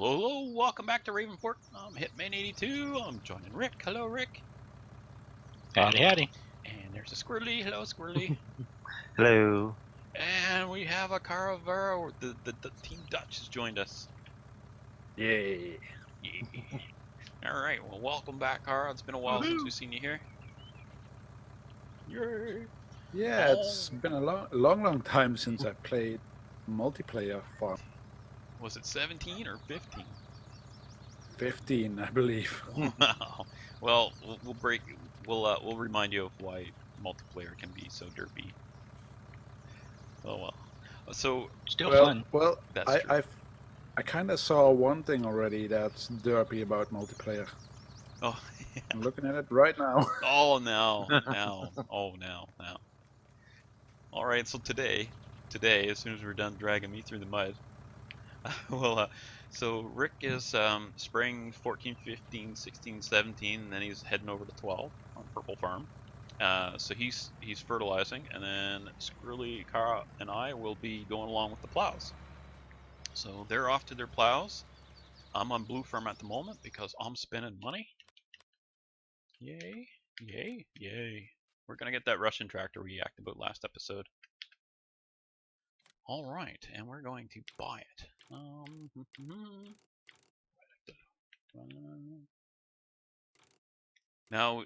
Hello, welcome back to Ravenport. I'm Hitman82. I'm joining Rick. Hello, Rick. Howdy. And there's a Squirrely. Hello, Squirrely. Hello. And we have a Caravera. The Team Dutch has joined us. Yay. Yeah. All right. Well, welcome back, Cara. It's been a while since we've seen you here. Yay. Yeah, it's been a long time since I played multiplayer farm. Was it 17 or 15? 15, I believe. Well, we'll remind you of why multiplayer can be so derpy. Oh well. So still fun. Well, that's true. I kind of saw one thing already that's derpy about multiplayer. Oh, yeah. I'm looking at it right now. Oh, now. All right, so today, as soon as we're done dragging me through the mud, so Rick is spraying 14, 15, 16, 17, and then he's heading over to 12 on Purple Farm. So he's fertilizing, and then Squirrely, Cara, and I will be going along with the plows. So they're off to their plows. I'm on Blue Farm at the moment because I'm spending money. Yay, yay, yay. We're going to get that Russian tractor we yacked about last episode. Alright, and we're going to buy it.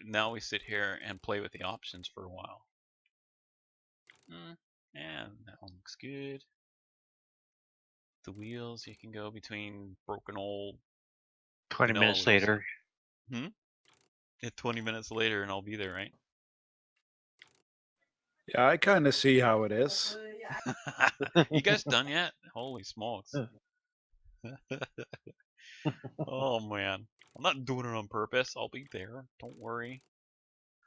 Now we sit here and play with the options for a while. And that one looks good. The wheels, you can go between broken old 20 minutes later. Yeah, 20 minutes later and I'll be there, right? Yeah, I kind of see how it is. You guys done yet? Holy smokes. Oh man. I'm not doing it on purpose. I'll be there. Don't worry.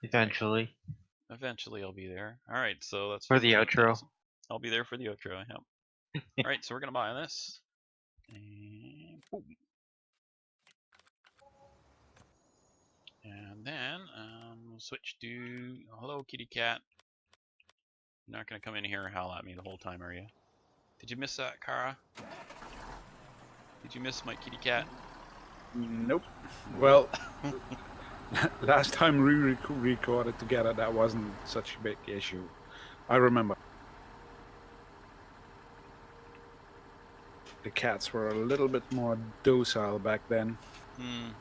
Eventually. Eventually I'll be there. Alright, so that's for the outro. I'll be there for the outro, yep. Alright, so we're gonna buy this. And boom. And then switch to hello kitty cat. You're not gonna come in here and howl at me the whole time, are you? Did you miss that, Cara? Did you miss my kitty cat? Nope. Well, last time we recorded together, that wasn't such a big issue. I remember. The cats were a little bit more docile back then. What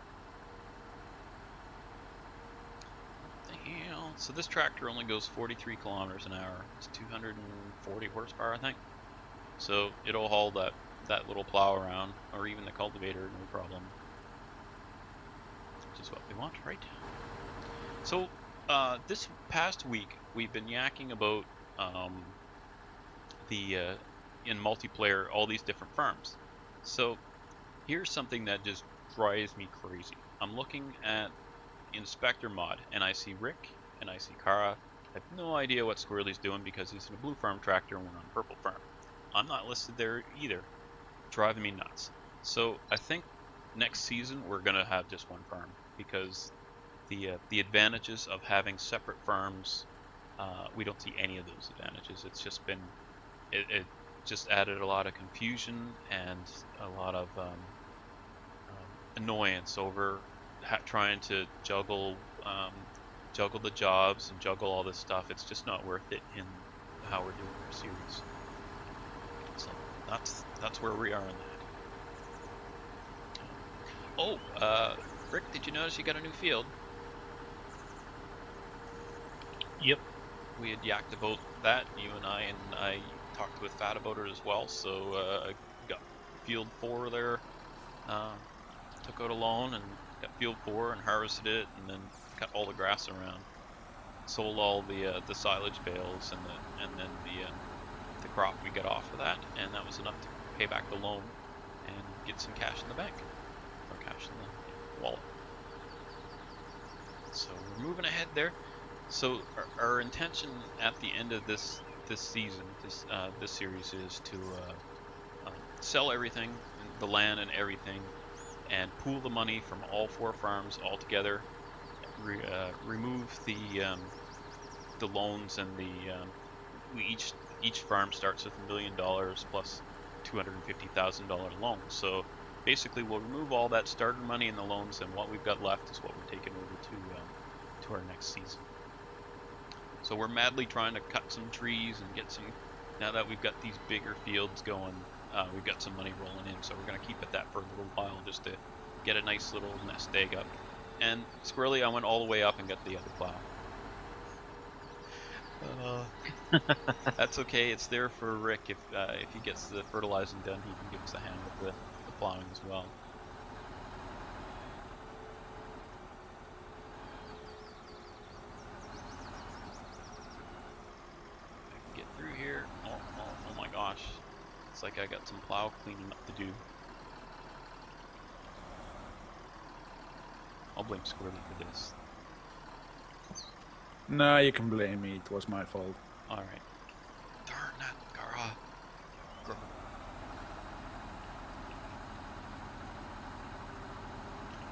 the hell? So this tractor only goes 43 kilometers an hour. It's 240 horsepower, I think. So it'll haul that little plow around, or even the cultivator, no problem. Which is what we want, right? So this past week we've been yakking about in multiplayer all these different farms. So here's something that just drives me crazy. I'm looking at Inspector mod and I see Rick and I see Cara. I have no idea what Squirrely's doing because he's in a Blue Farm tractor and we're on Purple Farm. I'm not listed there either. Driving me nuts. So I think next season we're gonna have just one farm because the advantages of having separate farms, we don't see any of those advantages. It's just been it just added a lot of confusion and a lot of annoyance over trying to juggle the jobs and juggle all this stuff. It's just not worth it in how we're doing our series. So that's where we are in that. Oh, Rick, did you notice you got a new field? Yep. We had yacked about that, you and I talked with Fat about it as well. So I got field 4 there. Took out a loan and got field 4 and harvested it, and then cut all the grass around. Sold all the silage bales and then the crop we got off of that, and that was enough to pay back the loan and get some cash in the bank, or cash in the wallet. So we're moving ahead there. So our intention at the end of this season, this series, is to sell everything, the land and everything, and pool the money from all 4 farms all together. Remove the loans and each farm starts with $1 million plus $250,000 loan. So basically we'll remove all that starter money and the loans, and what we've got left is what we're taking over to our next season. So we're madly trying to cut some trees and get some. Now that we've got these bigger fields going, we've got some money rolling in. So we're gonna keep at that for a little while just to get a nice little nest egg up. And Squirrely, I went all the way up and got the other plow. That's okay. It's there for Rick. If he gets the fertilizing done, he can give us a hand with the plowing as well. I can get through here. Oh my gosh! It's like I got some plow cleaning up to do. I'll blame Squirrely for this. No, you can blame me. It was my fault. All right. Darn that, Gara.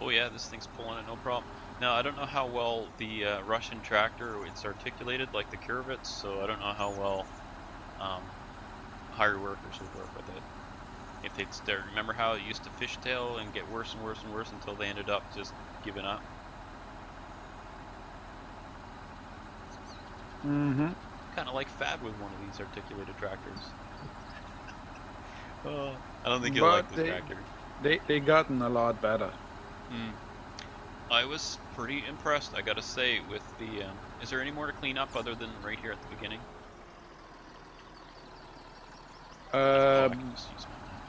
Oh yeah, this thing's pulling it, no problem. Now, I don't know how well the Russian tractor, it's articulated like the Caravits, so I don't know how well hired workers would work with it. If they'd start, remember how it used to fishtail and get worse and worse and worse until they ended up just giving up? Mm-hmm. Kind of like Fad with one of these articulated tractors. I don't think you'll like this tractor. They gotten a lot better. I was pretty impressed, I gotta say, with the. Is there any more to clean up other than right here at the beginning? I can just use my map.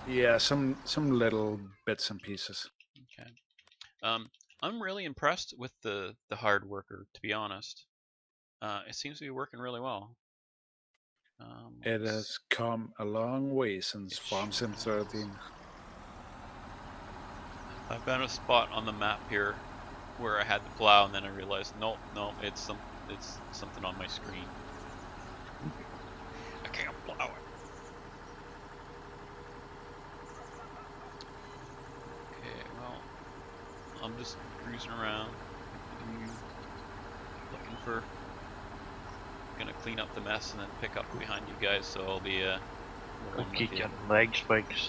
Yeah, some little bits and pieces. Okay. I'm really impressed with the hard worker, to be honest. It seems to be working really well. It has come a long way since Farm Sim 13. I found a spot on the map here where I had the plow, and then I realized, nope, it's something on my screen. I can't plow it. Okay, well, I'm just cruising around, looking for. Gonna clean up the mess and then pick up behind you guys, so I'll be keep getting leg spikes.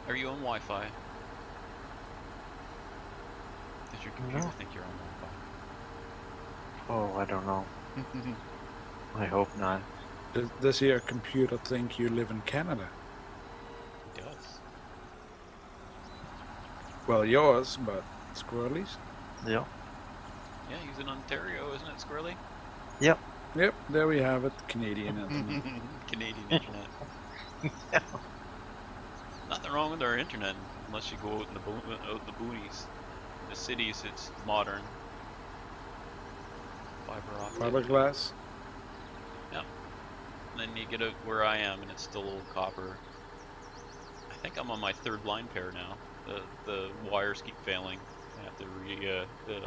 Are you on Wi-Fi? Does your computer think you're on Wi-Fi? Oh, I don't know. I hope not. Does your computer think you live in Canada? It does. Well, yours, but Squirrely's? Yep. Yeah, he's in Ontario, isn't it, Squirrely? Yep. Yep, there we have it. Canadian internet. Canadian internet. Yeah. Nothing wrong with our internet, unless you go out in the boonies. In the cities, it's modern. Fiber optic. Fiberglass? Yep. And then you get out where I am, and it's still old copper. I think I'm on my third line pair now. The wires keep failing. I have to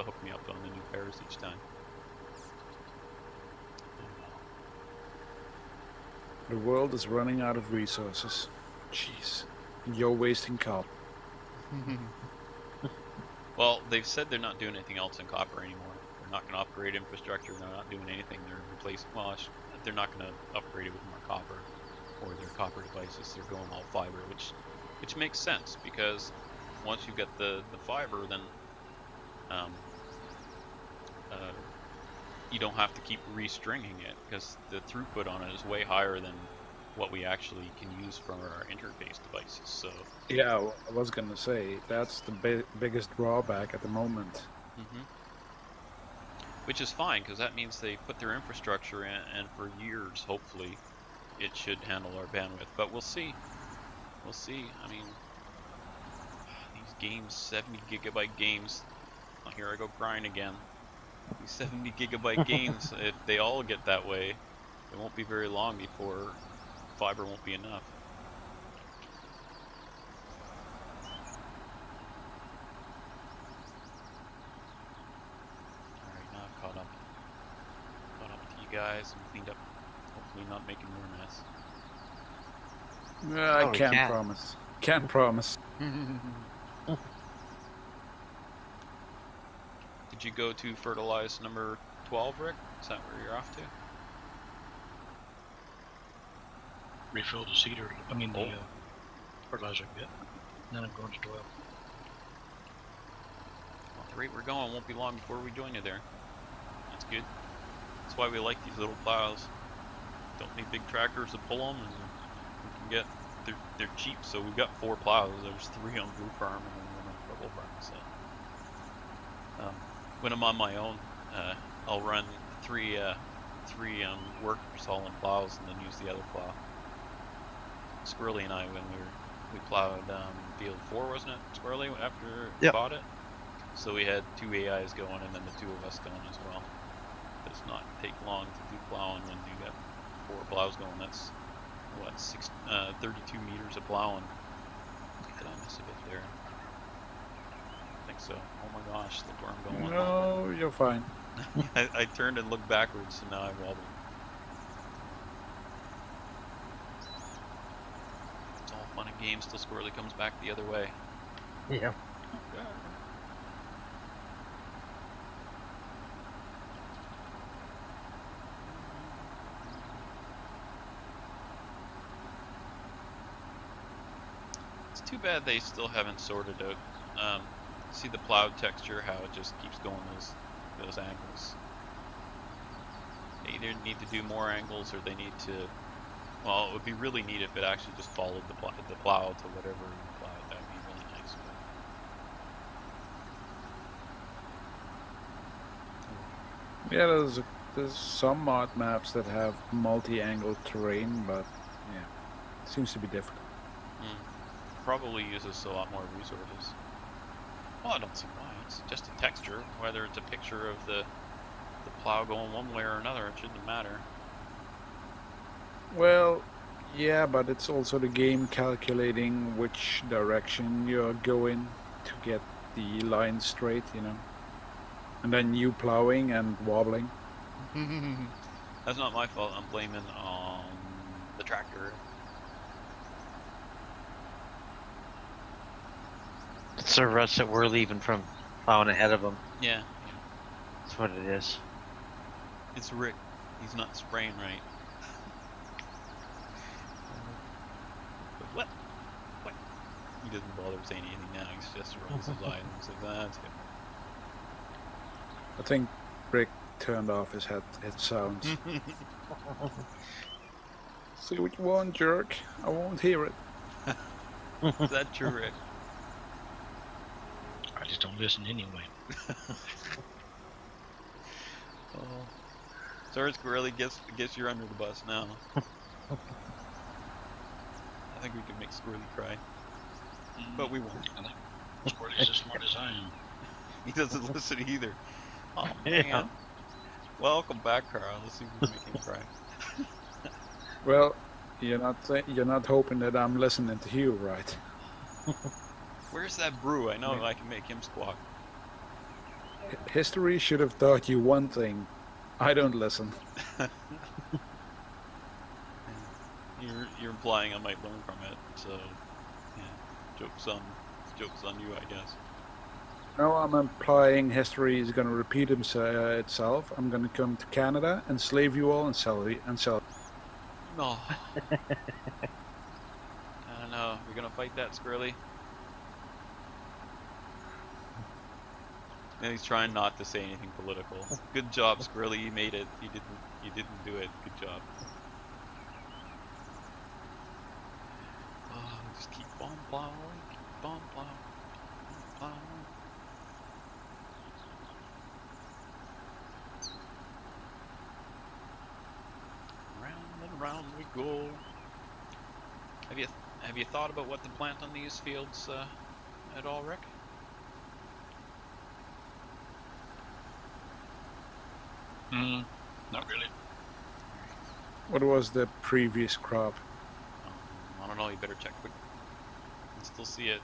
hook me up on the new pairs each time. The world is running out of resources. Jeez. You're wasting CoOp. Well, they've said they're not doing anything else in copper anymore. They're not going to upgrade infrastructure. They're not doing anything. They're replacing. Well, they're not going to upgrade it with more copper or their copper devices. They're going all fiber, which makes sense because once you get the fiber, then you don't have to keep restringing it because the throughput on it is way higher than what we actually can use from our interface devices. So yeah, I was gonna say that's the biggest drawback at the moment. Which is fine because that means they put their infrastructure in, and for years, hopefully, it should handle our bandwidth. But we'll see. We'll see. I mean, these games, 70 gigabyte games. Oh, here I go crying again. These 70 gigabyte games, if they all get that way, it won't be very long before fiber won't be enough. Alright, now I've caught up to you guys and cleaned up, hopefully not making more mess. I can't promise. Can't promise. Did you go to fertilize number 12, Rick? Is that where you're off to? refill the seeder. I mean the Oh. fertilizer bit. And then I'm going to 12. Well, at the rate we're going, won't be long before we join you there. That's good. That's why we like these little plows. Don't need big tractors to pull them, and we can get. They're cheap, so we've got 4 plows. There's 3 on Blue Farm and then 1 on Purple Farm. So when I'm on my own, I'll run 3 workers hauling plows and then use the other plow. Squirrelly and I, when we plowed field 4, wasn't it? Squirrelly, after we Yep. bought it. So we had 2 AIs going and then the 2 of us going as well. Does not take long to do plowing when you got 4 plows going. That's what 32 meters of plowing. Did I miss a bit there? I think so. Oh my gosh, look where I'm going. No, you're fine. I turned and looked backwards, so now I wobbled. It's all fun and games till Squirrely comes back the other way. Yeah. It's too bad they still haven't sorted out. See the plowed texture, how it just keeps going those angles. They either need to do more angles or they need to. Well, it would be really neat if it actually just followed the plow to whatever you plowed. That would be really nice. Yeah, there's some mod maps that have multi-angle terrain, but yeah, it seems to be difficult. Probably uses a lot more resources. Well, I don't see why. It's just a texture. Whether it's a picture of the plow going one way or another, it shouldn't matter. Well, yeah, but it's also the game calculating which direction you're going to get the line straight, you know. And then you plowing and wobbling. That's not my fault. I'm blaming the tractor. It's the rest that we're leaving from plowing ahead of them. Yeah, That's what it is. it's Rick. He's not spraying right. What? What? He doesn't bother saying anything now. He's just rolls his eyes and says, "That's good." I think Rick turned off his head sounds. See what you want, jerk. I won't hear it. Is that true, Rick? I just don't listen anyway. Oh. Sorry, Squirrely. Guess you're under the bus now. I think we can make Squirrely cry, but we won't. I think Squirrely's as smart as I am. He doesn't listen either. Oh Yeah. man. Welcome back, Carl. Let's see if we can make him cry. Well, you're not hoping that I'm listening to you, right? Where's that brew? I know I can make him squawk. History should have taught you one thing. I don't listen. You're implying I might learn from it, so yeah. Joke's on you, I guess. No, I'm implying history is going to repeat itself. I'm going to come to Canada, enslave you all, and sell. No. I don't know. We're gonna fight that, Squirrely. And he's trying not to say anything political. Good job, Squirrely. You made it. You didn't do it. Good job. Oh, just keep on plowing. Keep on plowing. Keep on plowing. Round and round we go. Have you thought about what to plant on these fields at all, Rick? Not really. What was the previous crop? I don't know. You better check quick. I can still see it.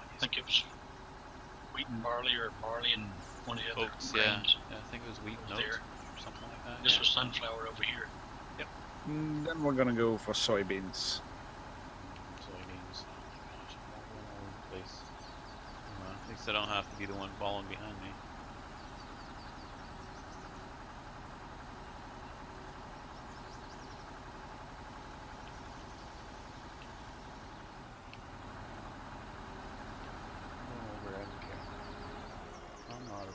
I think it was wheat and barley, or barley and one of the other Oats, yeah. grains. Yeah, I think it was wheat and There. oats or something like that. This yeah. was sunflower over here. Then we're going to go for soybeans. Soybeans. Gosh, I'm all over the place. At least I don't have to be the one following behind me.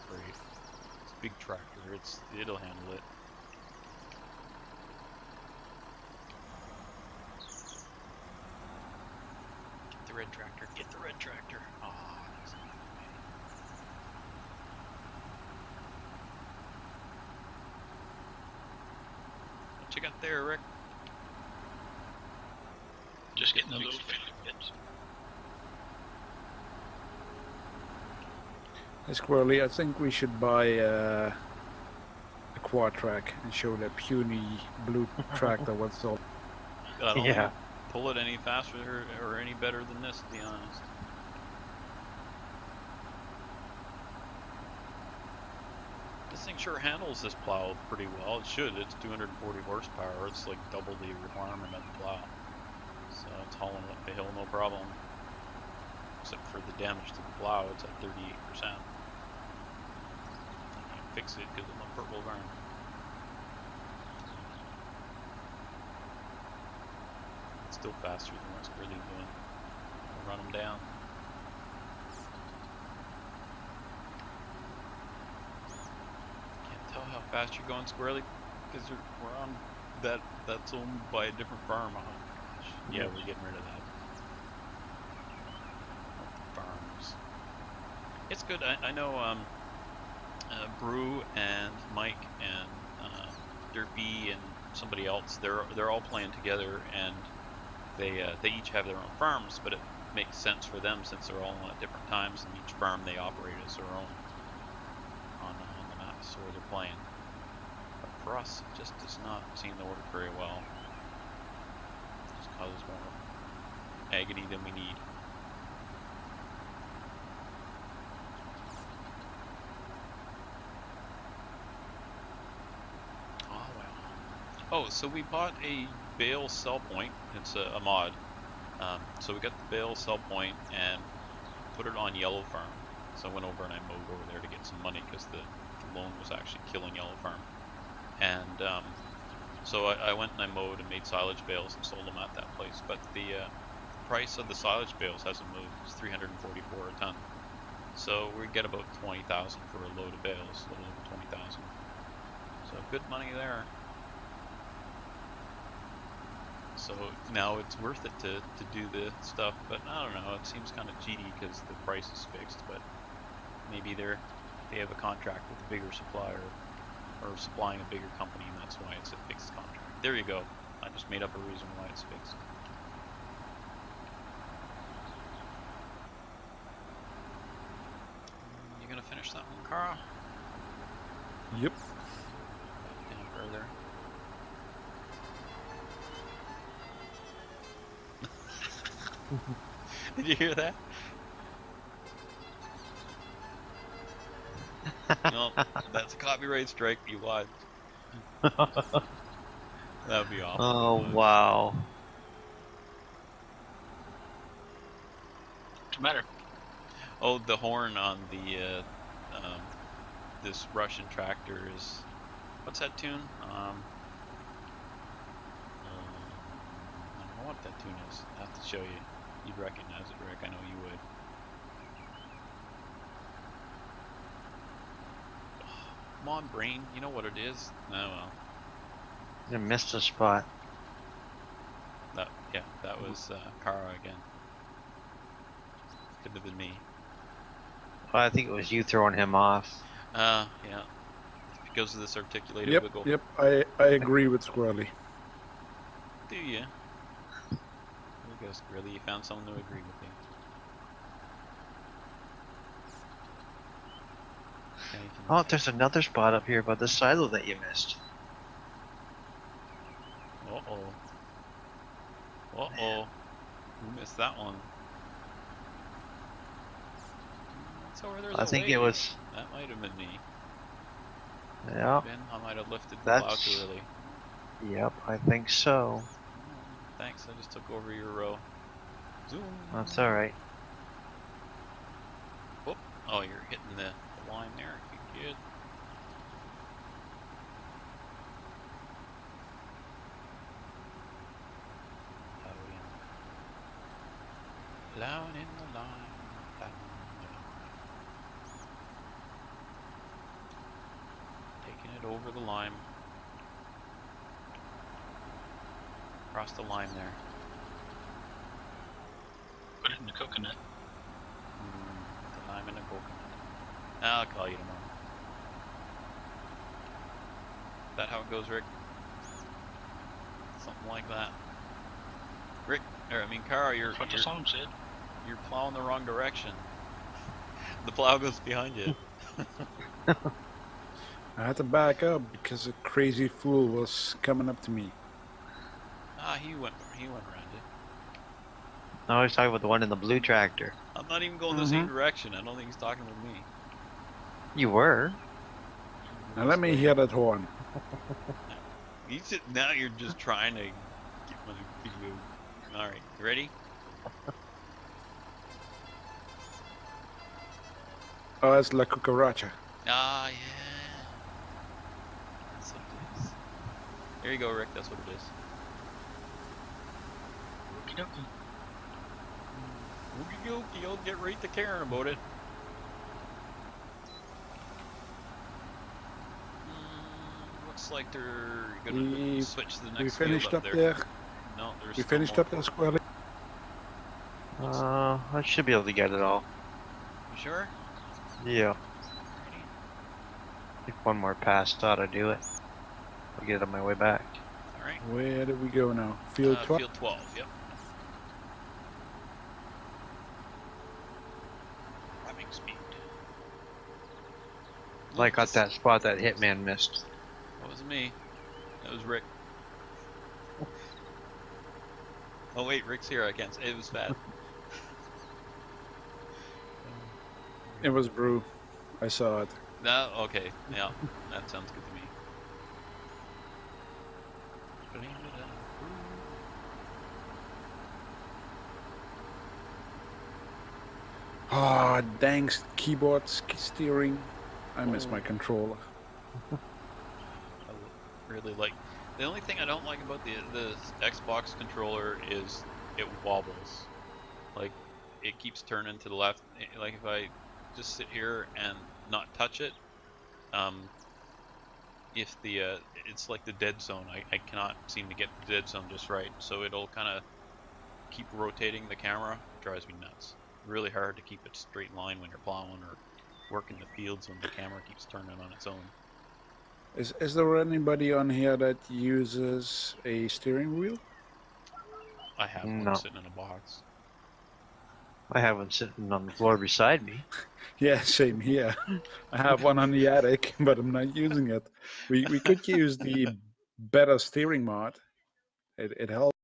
afraid. It's a big tractor. It'll handle it. Get the red tractor. Get the red tractor. Oh, that's not me. What you got there, Rick? Just getting a load fiddling bits. Hey, Squirrely, I think we should buy a quad track and show that puny blue tractor what's all. I don't Yeah. pull it any faster or any better than this, to be honest. This thing sure handles this plow pretty well. It should. It's 240 horsepower. It's like double the requirement of the plow. So it's hauling up the hill no problem. Except for the damage to the plow, it's at 38%. I can't fix it because of my purple burn. It's still faster than what's really doing. I'll run them down. Can't tell how fast you're going, Squirrely, because we're on that's owned by a different farm. Oh gosh. Yeah, we're getting rid of that. Farms. It's good. I know Brew and Mike and Derpy and somebody else. They're all playing together, and they each have their own farms, but it makes sense for them since they're all on at different times, and each farm they operate as their own on the maps where they're playing. But for us, it just does not seem to work very well. It just causes more agony than we need. Oh, so we bought a bale sell point. It's a mod. So we got the bale sell point and put it on Yellow Farm. So I went over and I mowed over there to get some money because the loan was actually killing Yellow Farm. And so I went and I mowed and made silage bales and sold them at that place. But the price of the silage bales hasn't moved. It's $344 a ton. So we get about 20,000 for a load of bales, a little over 20,000. So good money there. So now it's worth it to do the stuff, but I don't know, it seems kind of cheaty because the price is fixed, but maybe they have a contract with a bigger supplier or supplying a bigger company, and that's why it's a fixed contract. There you go. I just made up a reason why it's fixed. You gonna finish that one, Kara? Yep. Down further. Did you hear that? No, that's a copyright strike. You lied. That would be awful. Oh, wow. What's the matter? Oh, the horn on the this Russian tractor is. What's that tune? I don't know what that tune is. I have to show you. You'd recognize it, Rick. I know you would. Come on, brain. You know what it is. Oh well. You missed a spot. That was Kara again. Could have been me. Well, I think it was you throwing him off. Yeah. Because of this articulated Yep. wiggle. Yep. I agree with Squirrely. Do you? There you go, Squirrely. You found someone to agree with you. Okay, Oh, there's another spot up here by the silo that you missed. Uh-oh. Uh-oh. Who missed that one? It's over there's I a think wave. it was. That might have been me. Yeah. Ben, I might have lifted the plow too early. Yep, I think so. Thanks, I just took over your row. Zoom. That's alright. Whoop. Oh, you're hitting the line there. Good. Plowing in the line. Plowing in the line. it over the lime. Across the lime there. Put it in the coconut. The lime and the coconut. I'll call you tomorrow. Is that how it goes, Rick? Something like that. Rick, Kara, That's what the song said. you're plowing the wrong direction. The plow goes behind you. I had to back up because a crazy fool was coming up to me. He went around it. No, I was talking about the one in the blue tractor. I'm not even going the same direction. I don't think he's talking with me. You were. Now let me hear that horn. Now you're just trying to get my video. Alright, you ready? Oh, that's La Cucaracha. Ah, yeah. That's what it is. There you go, Rick. That's what it is. Okie dokie. Oogie dokie, I'll get right to Karen about it. Looks like they're gonna switch to the next We finished field up there. No, there's We still finished more. up there, Squirrelly. I should be able to get it all. You sure? Yeah. Alrighty. If one more pass ought to do it. I'll get it on my way back. Alright. Where do we go now? Field 12? Field 12, yep. Driving speed. Like at that spot that Hitman missed. That wasn't me. That was Rick. Oh wait, Rick's here. I can't say it was bad. It was Brew. I saw it. No, okay, yeah, that sounds good to me. Ah, dang keyboard steering. I miss my controller. I really like. The only thing I don't like about the Xbox controller is it wobbles. Like it keeps turning to the left. Like if I just sit here and not touch it, if the it's like the dead zone. I cannot seem to get the dead zone just right. So it'll kind of keep rotating the camera. It drives me nuts. Really hard to keep it straight line when you're plowing or working the fields when the camera keeps turning on its own. Is there anybody on here that uses a steering wheel? I have No. one sitting in a box. I have one sitting on the floor beside me. Yeah, same here. I have one on the attic, but I'm not using it. We could use the better steering mod. It helps.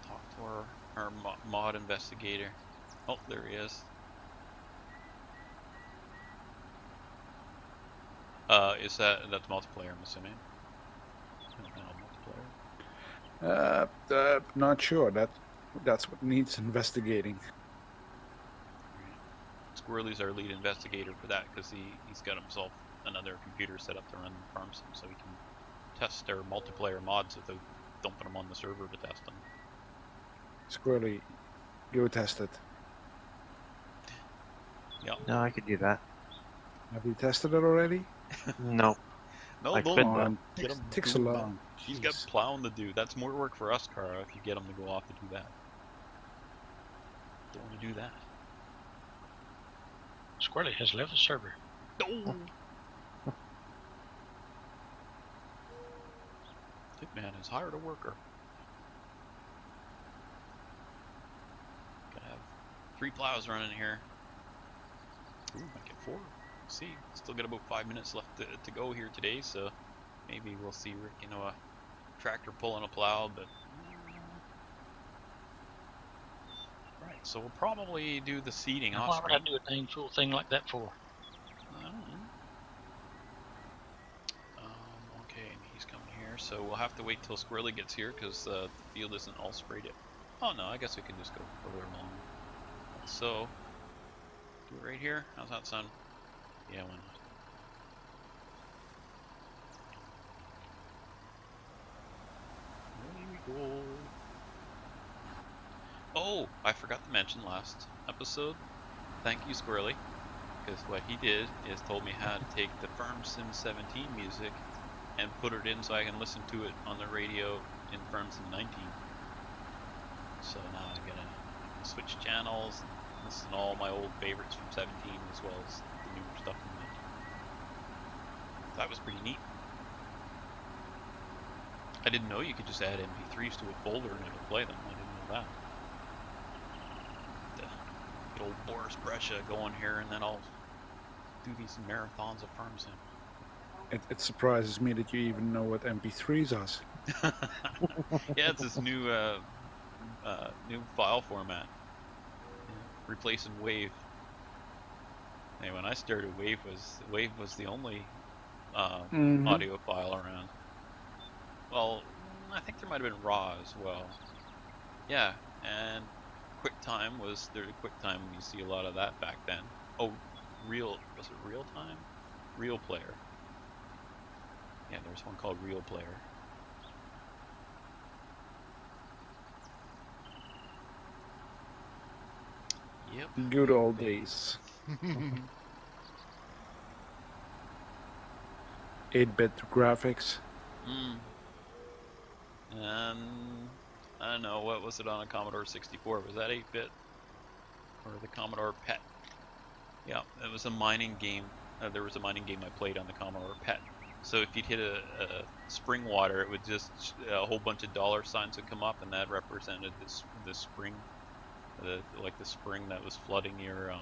Talk to our mod investigator. Oh, there he is. That's multiplayer, I'm assuming. Multiplayer. Not sure. That's what needs investigating. Squirrely's our lead investigator for that because he's got himself another computer set up to run the farm sim, so he can test our multiplayer mods without dumping them on the server to test them. Squirrely, go test it. Yeah. No, I could do that. Have you tested it already? No. No, I don't could, Oh, get him. takes so long. He's got Jeez. plowing to do. That's more work for us, Kara, if you get him to go off to do that. Don't want to do that. Squirrely has left the server. No! Hitman has hired a worker. Gotta have 3 plows running here. Ooh, might get 4. Let's see. Still got about 5 minutes left to go here today, so maybe we'll see Rick, a tractor pulling a plow, but... Right, so we'll probably do the seeding Now, off why would I screen. do a dang fool thing like that for? I don't know. Okay, and he's coming here, so we'll have to wait till Squirrely gets here because the field isn't all sprayed yet. Oh no, I guess we can just go further along. So, do it right here. How's that sound? Yeah, why not? Here we go. Oh, I forgot to mention last episode. Thank you, Squirrely. Because what he did is told me how to take the Firm Sim 17 music and put it in so I can listen to it on the radio in Firm Sim 19. So now I gotta switch channels and listen to all my old favorites from 17 as well as the newer stuff from 19. That was pretty neat. I didn't know you could just add MP3s to a folder and it'll play them. I didn't know that. The good old Boris Brescia going here, and then I'll do these marathons of Firm Sim. It surprises me that you even know what MP3s are. Yeah, it's this new new file format, replacing Wave. Hey, when I started, Wave was the only audio file around. Well, I think there might have been RAW as well. Yeah, and QuickTime was there. QuickTime, you see a lot of that back then. Oh, was it Real Time? Real Player. Yeah, there's one called Real Player. Yep. Good old days. 8-bit graphics. And I don't know, what was it on a Commodore 64? Was that 8-bit? Or the Commodore PET? Yeah, it was a mining game. There was a mining game I played on the Commodore PET. So if you'd hit a spring water, it would just, a whole bunch of dollar signs would come up, and that represented this spring, like the spring that was flooding your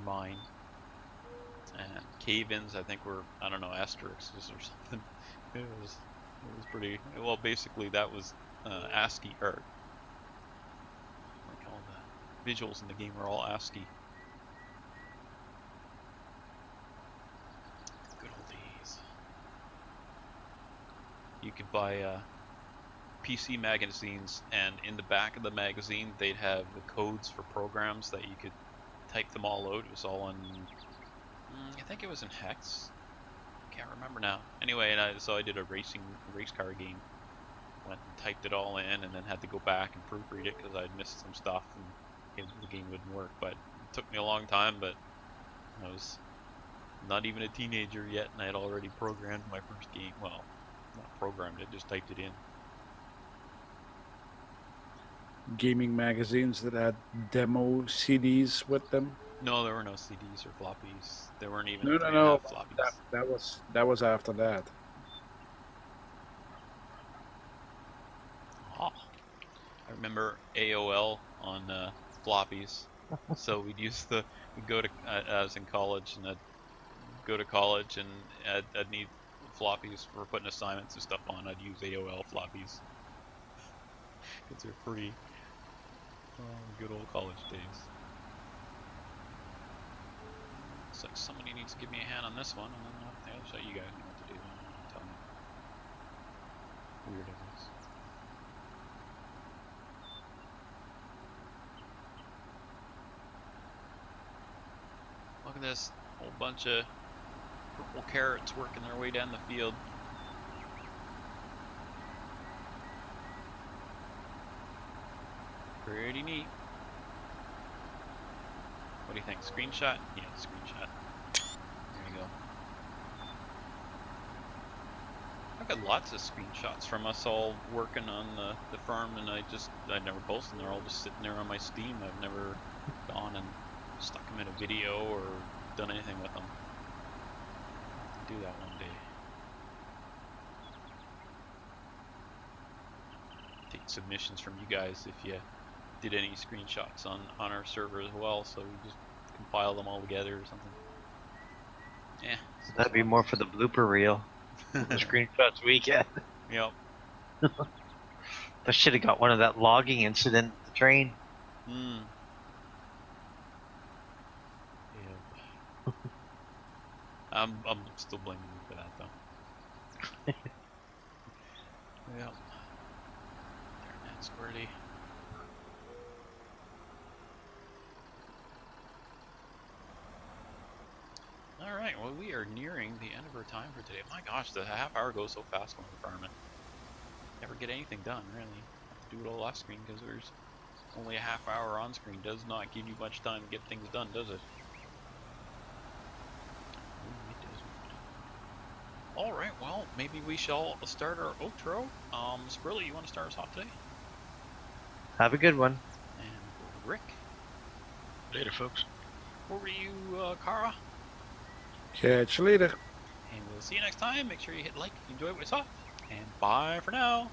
mine. And cave-ins, I think, were, I don't know, asterisks or something. It was pretty, well, basically that was ASCII art. Like all the visuals in the game are all ASCII. Good old days. You could buy PC magazines, and in the back of the magazine they'd have the codes for programs that you could type them all out. It was all in, I think it was in hex. Can't remember now. Anyway, so I did a race car game. Went and typed it all in, and then had to go back and proofread it because I'd missed some stuff and the game wouldn't work. But it took me a long time. But I was not even a teenager yet, and I had already programmed my first game. Well, not programmed it, just typed it in. Gaming magazines that had demo CDs with them. No, there were no CDs or floppies. There weren't even No, 3.5 floppies. That was after that. Oh, I remember AOL on floppies. So we'd go to, I was in college, and I'd go to college, and I'd need floppies for putting assignments and stuff on. I'd use AOL floppies. Because they're free. Oh, good old college days. Looks like somebody needs to give me a hand on this one, and then I'll show you guys know what to do. Tell me. Weird it is. Look at this whole bunch of purple carrots working their way down the field. Pretty neat. What do you think? Screenshot? Yeah, screenshot. There you go. I got lots of screenshots from us all working on the farm, and I never posted them. They're all just sitting there on my Steam. I've never gone and stuck them in a video or done anything with them. I'll do that one day. Take submissions from you guys if you did any screenshots on our server as well, so we just compile them all together or something. Yeah. That'd be more for the blooper reel. The screenshots we get. Yep. I should have got one of that logging incident at the train. Hmm. Yep. I'm still blaming you for that though. Yep. Darn that Squirrelly. Alright, well we are nearing the end of our time for today. My gosh, the half hour goes so fast when we're farming. Never get anything done, really. Have to do it all off screen because there's only a half hour on screen. Does not give you much time to get things done, does it? All right. Well, maybe we shall start our outro. Squirrely, you want to start us off today? Have a good one. And Rick, Later, folks. over to you, Kara. Catch you later. And we'll see you next time. Make sure you hit like if you enjoyed what you saw. And bye for now.